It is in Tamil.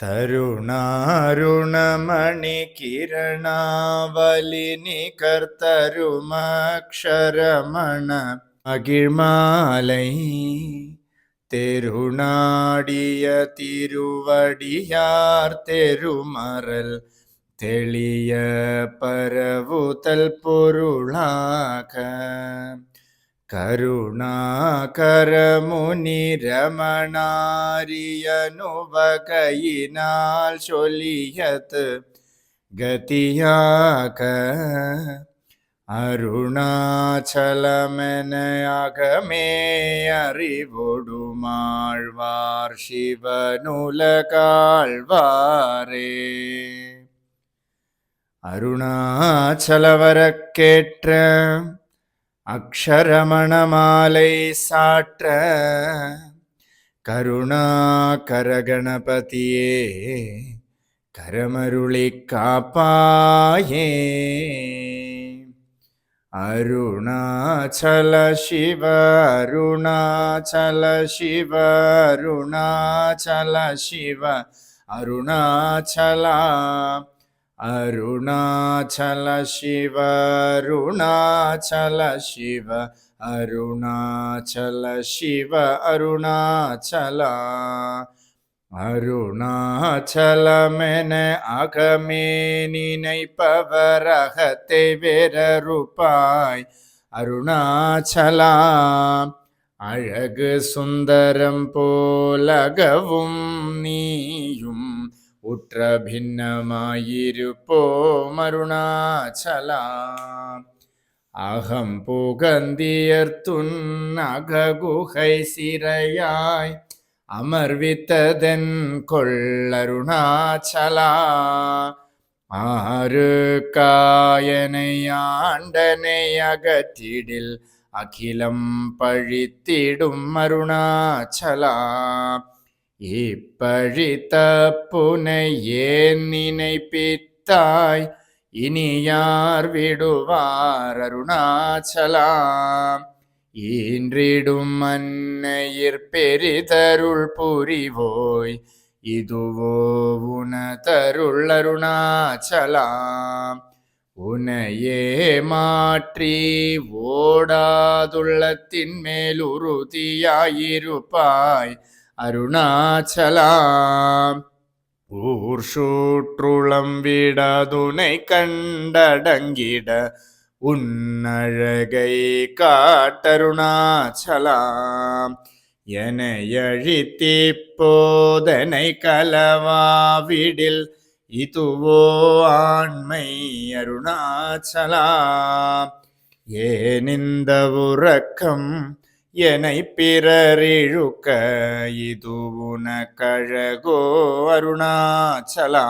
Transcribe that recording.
தருணாருணமணி கிரணாவலினி கர்த்தருமக்ஷரமண மகிழ்மாலை தெருநாடிய திருவடியார் தெருமறல் தெளிய பரவுதல் பொருளாக கருணாகரமுனி ரமணாரியனுவகையினால் சொல்லியது கதியாக அருணாச்சலமென அகமே அறிவொடுமாழ்வார் சிவனுலகாழ்வாரே. அருணாச்சலவரக்கேற்ற அக்ஷரமணமாலை சாற்ற கருணாகரகணபதியே கரமருளி காப்பாயே. அருணாச்சல சிவ அருணாச்சல சிவ அருணாச்சல சிவ அருணாச்சலா அருணாச்சல சிவ அருணாச்சல சிவ அருணாச்சல சிவ அருணாச்சலா அருணாச்சலமென அகமே நினைப்பவரகத்தை வேறறுப்பாய் அருணாச்சலா. அழகு சுந்தரம் போலகவும் நீயும் உற்ற பின்னமாயிருப்போம் அருணாச்சலா. அகம் புகந்தியர்த்துன் அககுகை சிறையாய் அமர்வித்ததென் கொள்ளருணாச்சலா. ஆறு காயனை ஆண்டனை அகற்றிடில் அகிலம் பழித்திடும் அருணாச்சலா. இப்பழித்த புனை ஏன் நினைப்பித்தாய் இனி யார் விடுவார் அருணாச்சலா. ஈன்றிடும் மன்னையிற் பெரிதருள் புரிவோய் இதுவோ உனதருள் அருணாச்சலா. உனையே மாற்றி ஓடாதுள்ளத்தின் மேல் உறுதியாயிருப்பாய் அருணாச்சலா. ஊர் சூற்றுளம் விடாதுனை கண்டடங்கிட உன்னழகை காட்டருணாச்சலா. எனையழித்தி போதனை கலவாவிடில் இதுவோ ஆண்மை அருணாச்சலா. ஏனிந்த உறக்கம் என்னை பிறரிழுக்க இது உனக்கழகோ அருணாச்சலா.